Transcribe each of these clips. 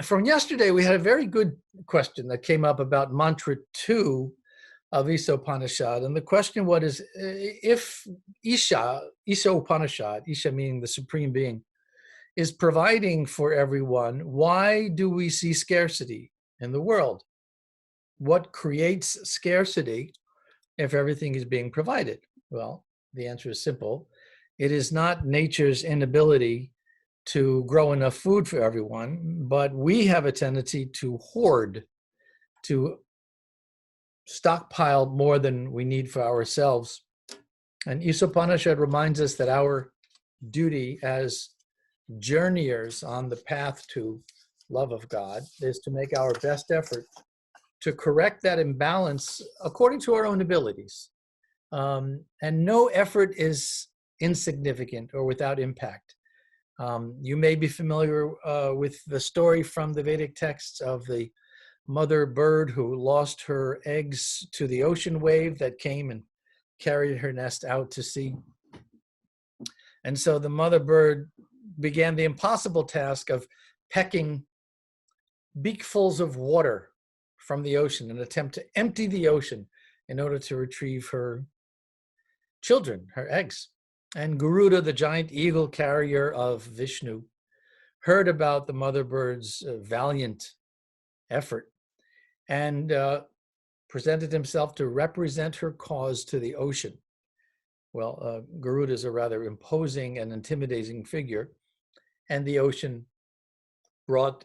From yesterday, we had a very good question that came up about mantra 2 of Isopanishad. And the question was, if Isopanishad, Isha meaning the Supreme Being, is providing for everyone, why do we see scarcity in the world? What creates scarcity if everything is being provided? Well, the answer is simple. It is not nature's inability to grow enough food for everyone, but we have a tendency to hoard, to stockpile more than we need for ourselves. And Isopanishad reminds us that our duty as journeyers on the path to love of God is to make our best effort to correct that imbalance according to our own abilities. And no effort is insignificant or without impact. You may be familiar with the story from the Vedic texts of the mother bird who lost her eggs to the ocean wave that came and carried her nest out to sea. And so the mother bird began the impossible task of pecking beakfuls of water from the ocean in an attempt to empty the ocean in order to retrieve her children, her eggs. And Garuda, the giant eagle carrier of Vishnu, heard about the mother bird's valiant effort and presented himself to represent her cause to the ocean. Well, Garuda is a rather imposing and intimidating figure, and the ocean brought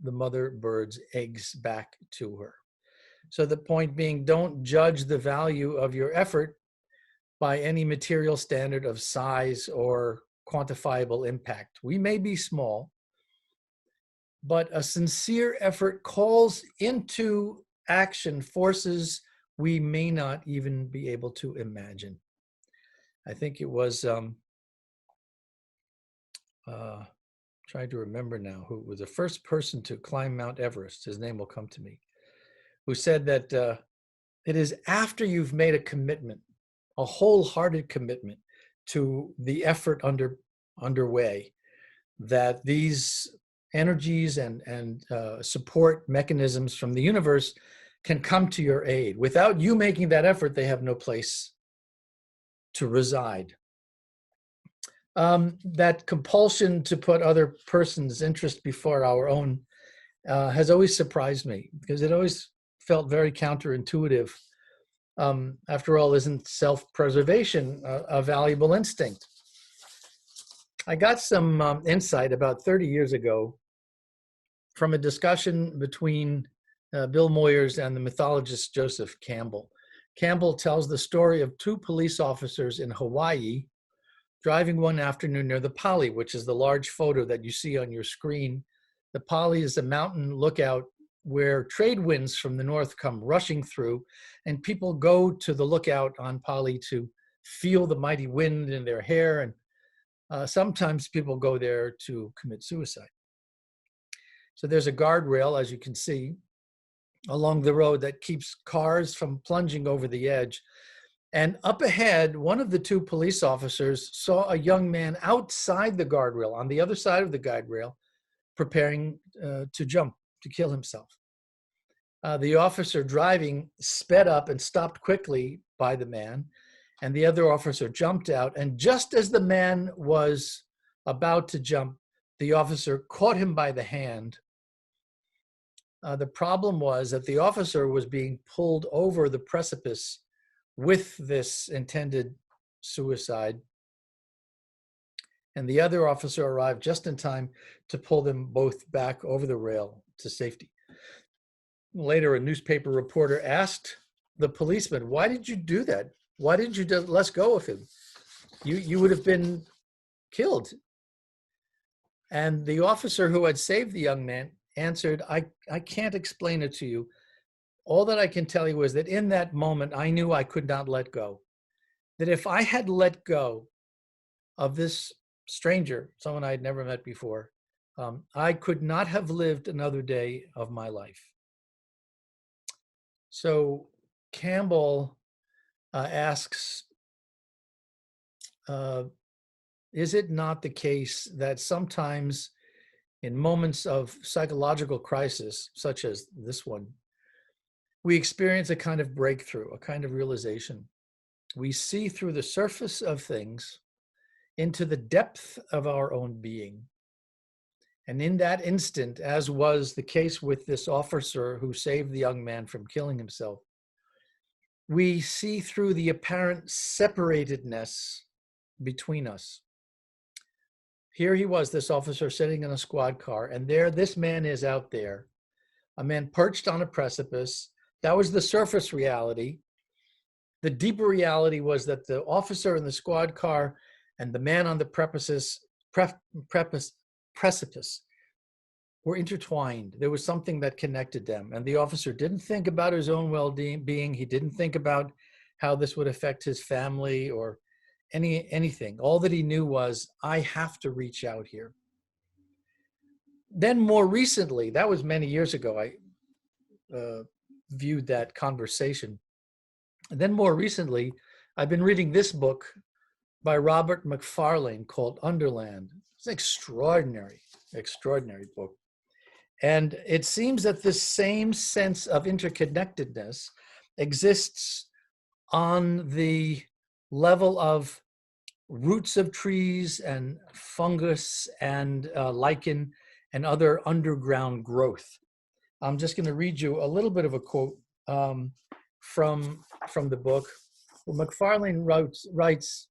the mother bird's eggs back to her. So the point being, don't judge the value of your effort by any material standard of size or quantifiable impact. We may be small, but a sincere effort calls into action forces we may not even be able to imagine. I think it was, trying to remember now, who was the first person to climb Mount Everest, his name will come to me, who said that it is after you've made a commitment, a wholehearted commitment to the effort underway, that these energies and support mechanisms from the universe can come to your aid. Without you making that effort, they have no place to reside. That compulsion to put other person's interest before our own has always surprised me, because it always felt very counterintuitive. After all, isn't self-preservation a valuable instinct? I got some insight about 30 years ago from a discussion between Bill Moyers and the mythologist Joseph Campbell. Campbell tells the story of two police officers in Hawaii driving one afternoon near the Pali, which is the large photo that you see on your screen. The Pali is a mountain lookout where trade winds from the north come rushing through, and people go to the lookout on Pali to feel the mighty wind in their hair, and sometimes people go there to commit suicide. So there's a guardrail, as you can see, along the road that keeps cars from plunging over the edge. And up ahead, one of the two police officers saw a young man outside the guardrail, on the other side of the guardrail, preparing to jump, to kill himself. The officer driving sped up and stopped quickly by the man, and the other officer jumped out. And just as the man was about to jump, the officer caught him by the hand. The problem was that the officer was being pulled over the precipice with this intended suicide, and the other officer arrived just in time to pull them both back over the rail to safety. Later, a newspaper reporter asked the policeman, "Why did you do that? Why didn't you just let go of him? You would have been killed." And the officer who had saved the young man answered, I can't explain it to you. All that I can tell you is that in that moment, I knew I could not let go. That if I had let go of this stranger, someone I had never met before, I could not have lived another day of my life. So Campbell asks, is it not the case that sometimes in moments of psychological crisis, such as this one, we experience a kind of breakthrough, a kind of realization. We see through the surface of things into the depth of our own being. And in that instant, as was the case with this officer who saved the young man from killing himself, we see through the apparent separatedness between us. Here he was, this officer, sitting in a squad car, and there this man is out there, a man perched on a precipice. That was the surface reality. The deeper reality was that the officer in the squad car and the man on the precipice were intertwined. There was something that connected them. And the officer didn't think about his own well-being. He didn't think about how this would affect his family or anything. All that he knew was, I have to reach out here. Then more recently, that was many years ago, I viewed that conversation. And then more recently, I've been reading this book by Robert Macfarlane called Underland. It's an extraordinary, extraordinary book. And it seems that this same sense of interconnectedness exists on the level of roots of trees and fungus and lichen and other underground growth. I'm just going to read you a little bit of a quote from the book. Well, Macfarlane writes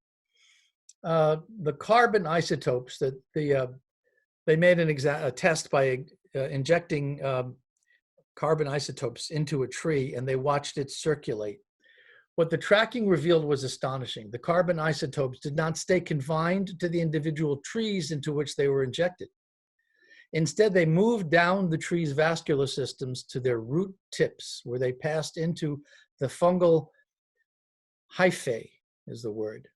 the carbon isotopes that they made a test by injecting carbon isotopes into a tree, and they watched it circulate. What the tracking revealed was astonishing. The carbon isotopes did not stay confined to the individual trees into which they were injected. Instead, they moved down the tree's vascular systems to their root tips, where they passed into the fungal hypae, is the word,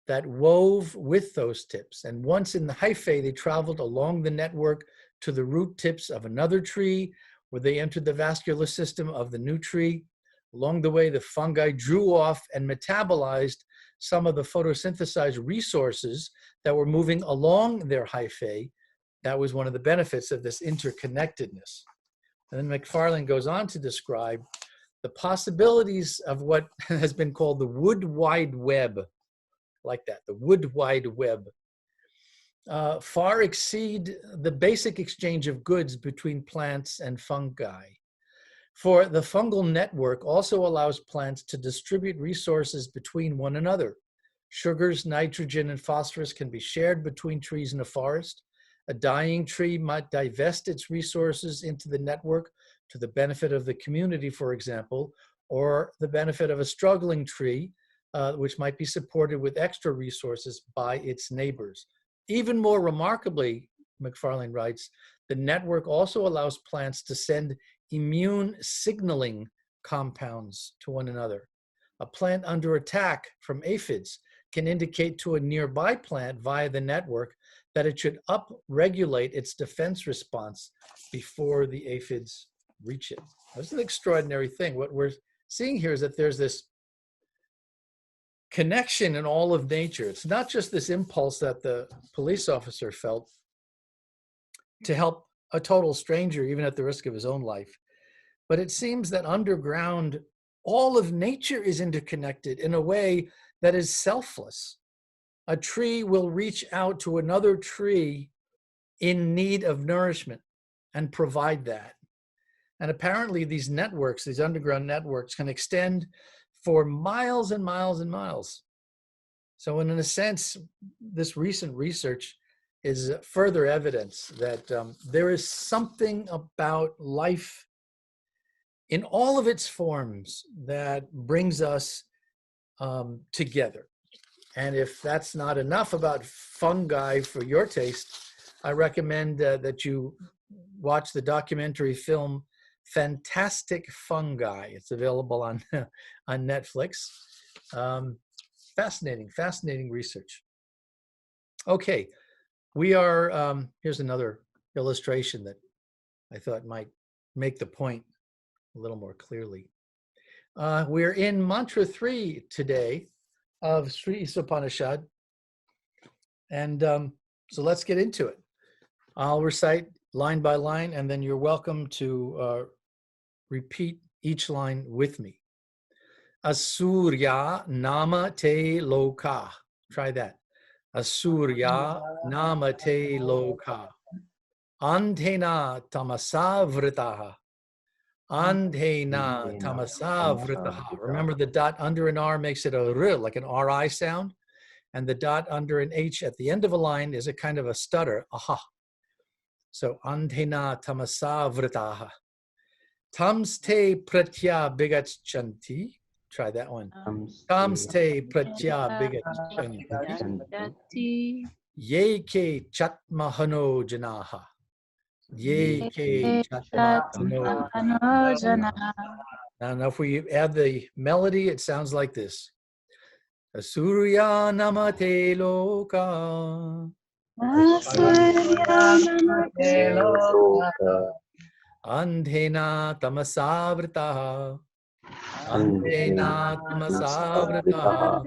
that wove with those tips. And once in the hyphae, they traveled along the network to the root tips of another tree, where they entered the vascular system of the new tree. Along the way, the fungi drew off and metabolized some of the photosynthesized resources that were moving along their hyphae. That was one of the benefits of this interconnectedness. And then Macfarlane goes on to describe the possibilities of what has been called the wood wide web, like that, the wood wide web, far exceed the basic exchange of goods between plants and fungi. For the fungal network also allows plants to distribute resources between one another. Sugars, nitrogen, and phosphorus can be shared between trees in a forest. A dying tree might divest its resources into the network to the benefit of the community, for example, or the benefit of a struggling tree, which might be supported with extra resources by its neighbors. Even more remarkably, Macfarlane writes, the network also allows plants to send immune signaling compounds to one another. A plant under attack from aphids can indicate to a nearby plant via the network that it should upregulate its defense response before the aphids reach it. That's an extraordinary thing. What we're seeing here is that there's this connection in all of nature. It's not just this impulse that the police officer felt to help a total stranger, even at the risk of his own life. But it seems that underground, all of nature is interconnected in a way that is selfless. A tree will reach out to another tree in need of nourishment and provide that. And apparently these networks, these underground networks, can extend for miles and miles and miles. So in a sense, this recent research is further evidence that there is something about life in all of its forms that brings us together. And if that's not enough about fungi for your taste, I recommend that you watch the documentary film Fantastic Fungi. It's available on Netflix. Fascinating research. Okay, we are, here's another illustration that I thought might make the point a little more clearly. We're in mantra 3 today of Sri Isopanishad. And so let's get into it. I'll recite line by line, and then you're welcome to repeat each line with me. Asurya nama te loka. Try that. Asurya nama te loka. Andhena tamasa vritaha. Andhena tamasa vritaha. Remember, the dot under an R makes it a r, like an RI sound. And the dot under an H at the end of a line is a kind of a stutter, aha. So, andhena tamasa vritaha. Tamste pratya bigachanti. Try that one. Tamste pratya bigachanti. Yeke chatmahano janaha. Yeke chatmahano janaha. Now, if we add the melody, it sounds like this. Asurya namate loka. Asurya namate loka. Andhena tamasavritaha. Andhena tamasavritaha.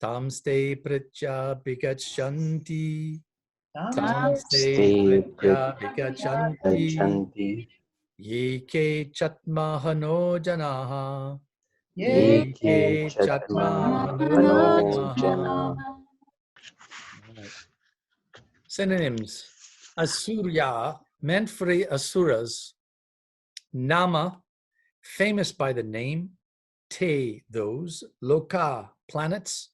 Tamste pratya bigachanti. Tamste pratya bigachanti. Yeke chatmahano janaha. Yeke chatmahano janaha. Synonyms. Asurya, meant for the asuras. Nama, famous by the name. Te, those. Loka, planets.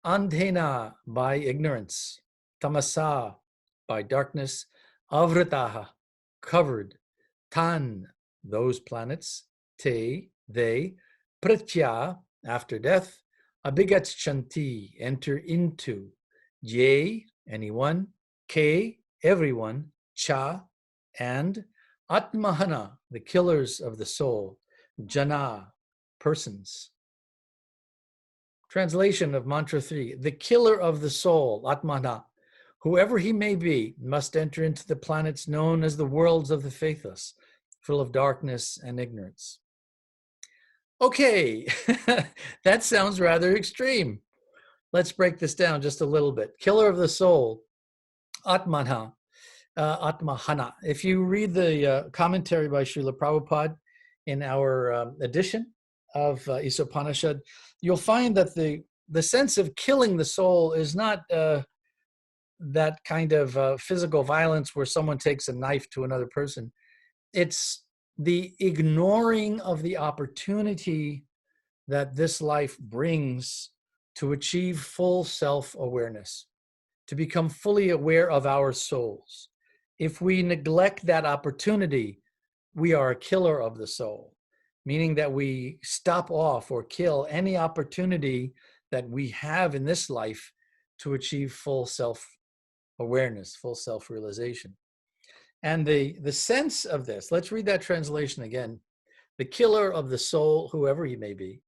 Andhena, by ignorance. Tamasa, by darkness. Avritaha, covered. Tan, those planets. Te, they. Pratya, after death. Abhigachanti, enter into. Ye, anyone. Ke, everyone. Cha, and. Atma-hanah, the killers of the soul. Jana, persons. Translation of Mantra 3. The killer of the soul, atma-hanah, whoever he may be, must enter into the planets known as the worlds of the faithless, full of darkness and ignorance. Okay, that sounds rather extreme. Let's break this down just a little bit. Killer of the soul, atma-hanah. Atma-hanah. If you read the commentary by Srila Prabhupada in our edition of Isopanishad, you'll find that the sense of killing the soul is not that kind of physical violence where someone takes a knife to another person. It's the ignoring of the opportunity that this life brings to achieve full self-awareness, to become fully aware of our souls. If we neglect that opportunity, we are a killer of the soul, meaning that we stop off or kill any opportunity that we have in this life to achieve full self-awareness, full self-realization. And the sense of this, let's read that translation again. The killer of the soul, whoever he may be,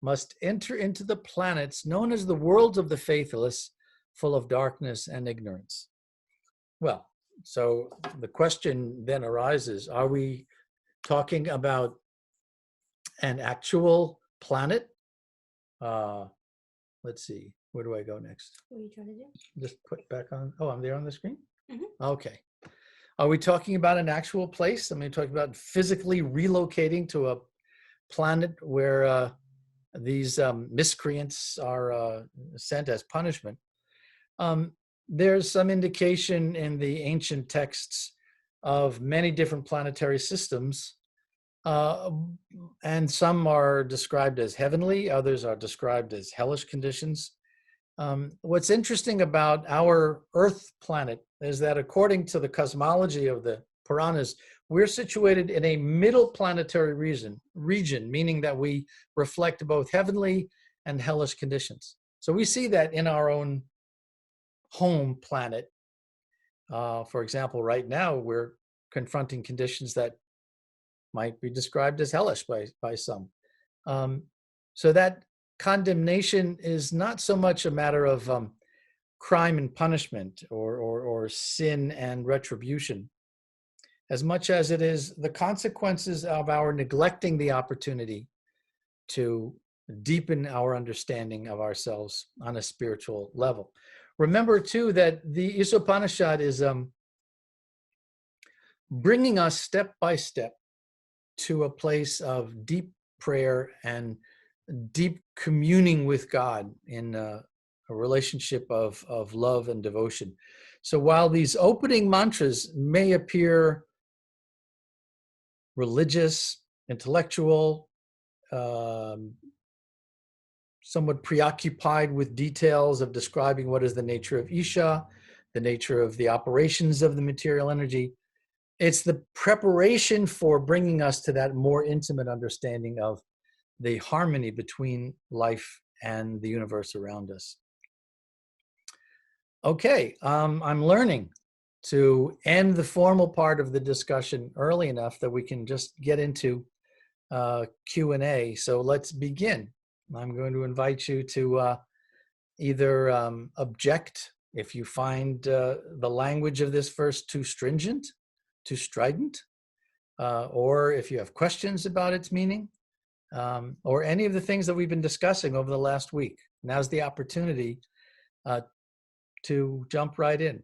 must enter into the planets known as the worlds of the faithless, full of darkness and ignorance. Well, so the question then arises, are we talking about an actual planet? Let's see, where do I go next? What are you trying to do? Just put back on, oh, I'm there on the screen? Mhm. Okay. Are we talking about an actual place? I mean, talking about physically relocating to a planet where these miscreants are sent as punishment. There's some indication in the ancient texts of many different planetary systems, and some are described as heavenly, others are described as hellish conditions. What's interesting about our Earth planet is that according to the cosmology of the Puranas, we're situated in a middle planetary region, meaning that we reflect both heavenly and hellish conditions. So we see that in our own home planet. For example, right now we're confronting conditions that might be described as hellish by some. So that condemnation is not so much a matter of crime and punishment or sin and retribution, as much as it is the consequences of our neglecting the opportunity to deepen our understanding of ourselves on a spiritual level. Remember too that the Isopanishad is bringing us step by step to a place of deep prayer and deep communing with God in a relationship of love and devotion. So while these opening mantras may appear religious, intellectual, somewhat preoccupied with details of describing what is the nature of Isha, the nature of the operations of the material energy, it's the preparation for bringing us to that more intimate understanding of the harmony between life and the universe around us. Okay, I'm learning to end the formal part of the discussion early enough that we can just get into Q&A. So let's begin. I'm going to invite you to either object if you find the language of this verse too stringent, too strident, or if you have questions about its meaning, or any of the things that we've been discussing over the last week. Now's the opportunity to jump right in.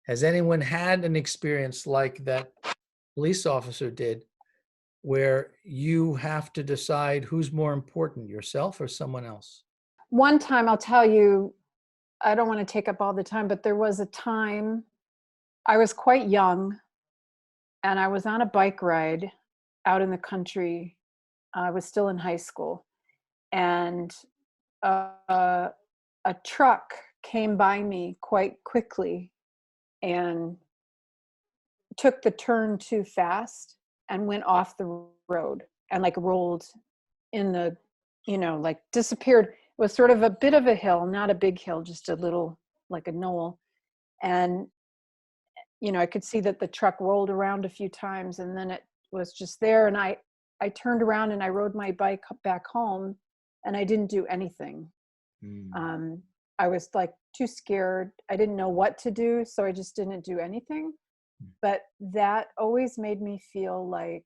Has anyone had an experience like that police officer did, where you have to decide who's more important, yourself or someone else? One time, I'll tell you, I don't want to take up all the time, but there was a time I was quite young and I was on a bike ride out in the country. I was still in high school, and a truck came by me quite quickly and took the turn too fast and went off the road and like rolled in the, like disappeared. It was sort of a bit of a hill, not a big hill, just a little, like a knoll. And, I could see that the truck rolled around a few times and then it was just there. And I turned around and I rode my bike back home and I didn't do anything. I was like too scared. I didn't know what to do. So I just didn't do anything. But that always made me feel like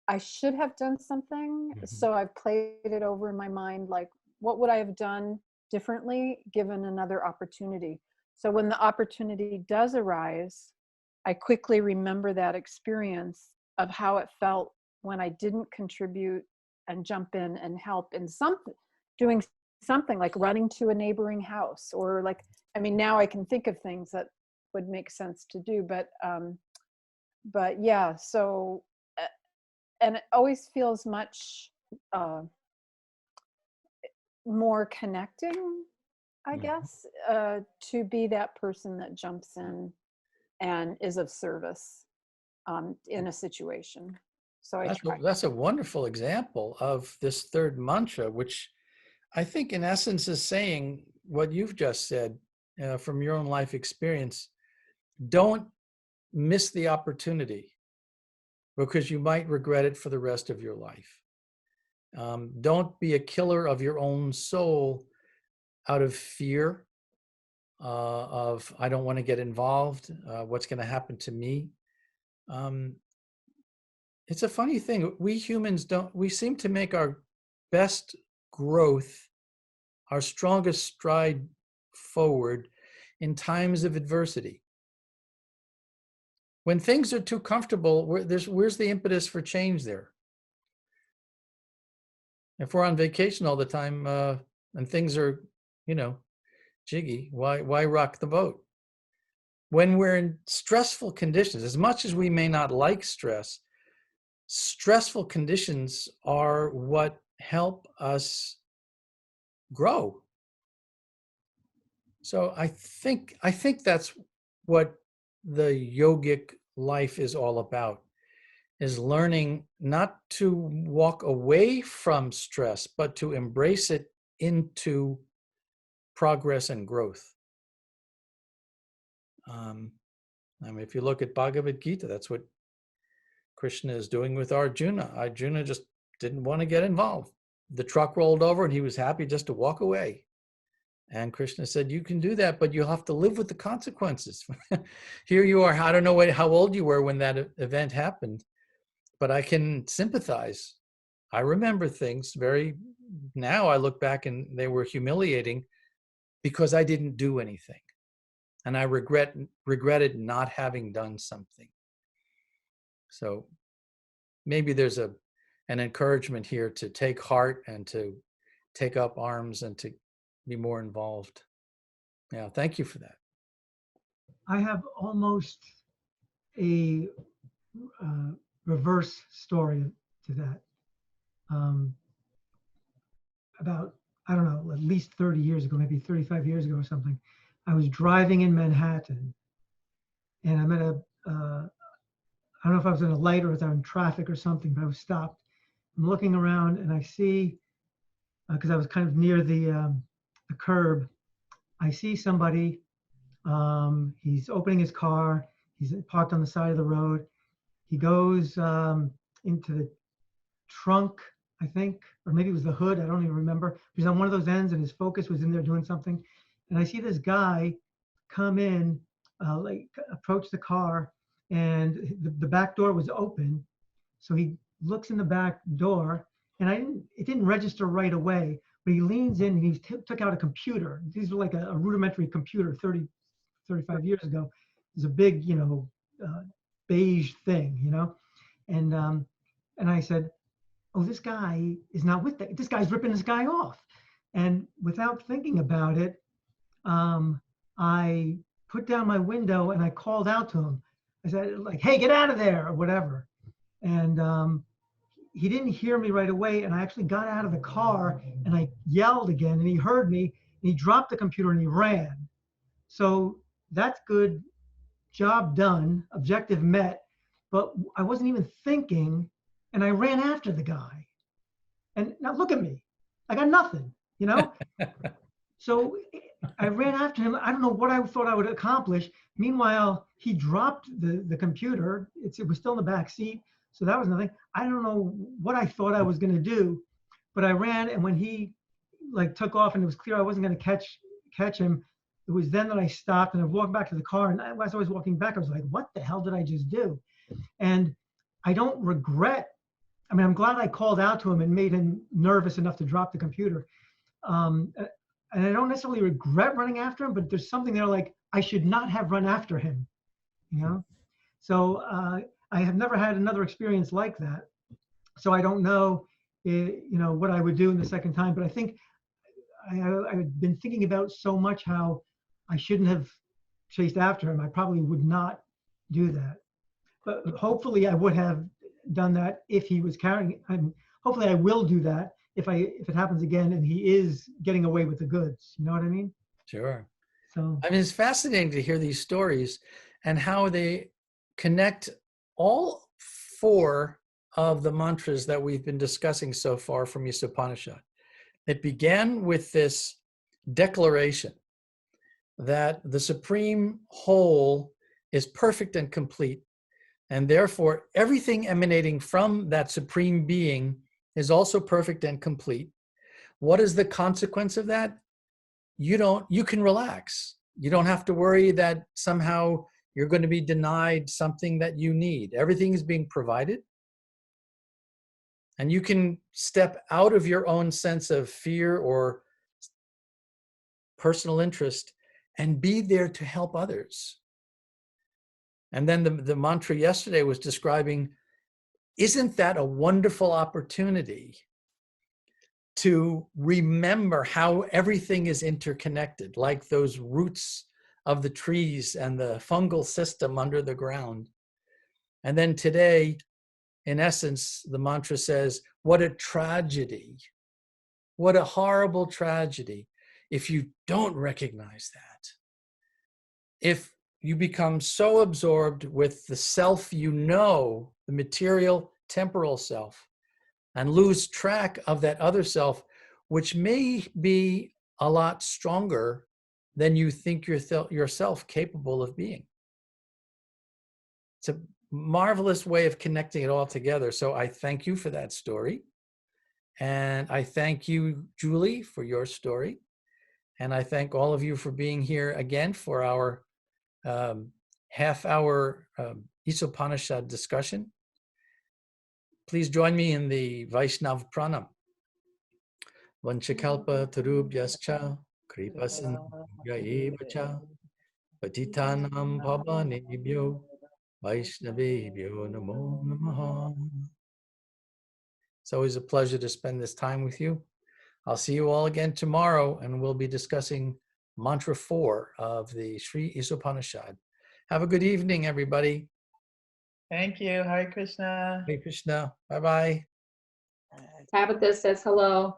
I should have done something. So I've played it over in my mind, like, what would I have done differently given another opportunity? So when the opportunity does arise, I quickly remember that experience of how it felt when I didn't contribute and jump in and help in doing something like running to a neighboring house, or like, now I can think of things that would make sense to do, but yeah, so, and it always feels much more connecting, I guess, to be that person that jumps in and is of service in a situation. So That's a wonderful example of this third mantra, which I think in essence is saying what you've just said from your own life experience. Don't miss the opportunity, because you might regret it for the rest of your life. Don't be a killer of your own soul out of fear of, I don't want to get involved, what's going to happen to me. It's a funny thing. We humans we seem to make our best growth, our strongest stride forward in times of adversity. When things are too comfortable, where's the impetus for change there? If we're on vacation all the time and things are, jiggy, why rock the boat? When we're in stressful conditions, as much as we may not like stress, stressful conditions are what help us grow. So I think that's what the yogic life is all about, is learning not to walk away from stress, but to embrace it into progress and growth. If you look at Bhagavad Gita, that's what Krishna is doing with Arjuna. Arjuna just didn't want to get involved. The truck rolled over and he was happy just to walk away. And Krishna said, you can do that, but you'll have to live with the consequences. Here you are. I don't know how old you were when that event happened, but I can sympathize. I remember things now I look back and they were humiliating because I didn't do anything. and I regretted not having done something. So maybe there's an encouragement here to take heart and to take up arms and to be more involved. Yeah, thank you for that. I have almost a reverse story to that. About, I don't know, at least 30 years ago, maybe 35 years ago or something, I was driving in Manhattan, and I'm at I don't know if I was in a light or if I was in traffic or something, but I was stopped. I'm looking around and I see, because I was kind of near the curb, I see somebody, he's opening his car, he's parked on the side of the road. He goes into the trunk, I think, or maybe it was the hood, I don't even remember. He's on one of those ends and his focus was in there doing something. And I see this guy come in, like approach the car, and the back door was open. So he looks in the back door, and it didn't register right away, but he leans in and he took out a computer. These were like a rudimentary computer 30, 35 years ago. It was a big, beige thing, and I said, oh, this guy is not with that. This guy's ripping this guy off. And without thinking about it, I put down my window and I called out to him. I said, like, hey, get out of there, or whatever. And he didn't hear me right away. And I actually got out of the car and I yelled again, and he heard me, and he dropped the computer and he ran. So that's good, job done, objective met, but I wasn't even thinking, and I ran after the guy. And now look at me, I got nothing, So I ran after him. I don't know what I thought I would accomplish. Meanwhile, he dropped the computer. It was still in the back seat, so that was nothing. I don't know what I thought I was going to do, but I ran, and when he took off and it was clear I wasn't going to catch him, it was then that I stopped and I walked back to the car. And as I was walking back, I was like, what the hell did I just do? And I don't regret. I mean, I'm glad I called out to him and made him nervous enough to drop the computer. And I don't necessarily regret running after him, but there's something there like I should not have run after him, So I have never had another experience like that. So I don't know, what I would do in the second time. But I think I've been thinking about so much how I shouldn't have chased after him. I probably would not do that. But hopefully I would have done that if he was carrying. Hopefully I will do that if it happens again and he is getting away with the goods. You know what I mean? Sure. So I mean, it's fascinating to hear these stories and how they connect all four of the mantras that we've been discussing so far from Isopanishad. It began with this declaration that the supreme whole is perfect and complete, and therefore everything emanating from that supreme being is also perfect and complete. What is the consequence of that? You can relax. You don't have to worry that somehow you're going to be denied something that you need. Everything is being provided. And you can step out of your own sense of fear or personal interest and be there to help others. And then the mantra yesterday was describing, isn't that a wonderful opportunity to remember how everything is interconnected, like those roots of the trees and the fungal system under the ground. And then today, in essence, the mantra says, what a tragedy, what a horrible tragedy if you don't recognize that. If you become so absorbed with the self the material, temporal self, and lose track of that other self, which may be a lot stronger than you think yourself capable of being. It's a marvelous way of connecting it all together. So I thank you for that story. And I thank you, Julie, for your story. And I thank all of you for being here again for our half-hour Isopanishad discussion. Please join me in the Vaishnav Pranam. Vanchakalpa tarubhyascha kripa sindhubhya eva cha Patitanam pavanebhyo Vaishnavebhyo namo namaha. It's always a pleasure to spend this time with you. I'll see you all again tomorrow, and we'll be discussing Mantra 4 of the Sri Isopanishad. Have a good evening, everybody. Thank you. Hare Krishna. Hare Krishna. Bye-bye. Tabitha says hello.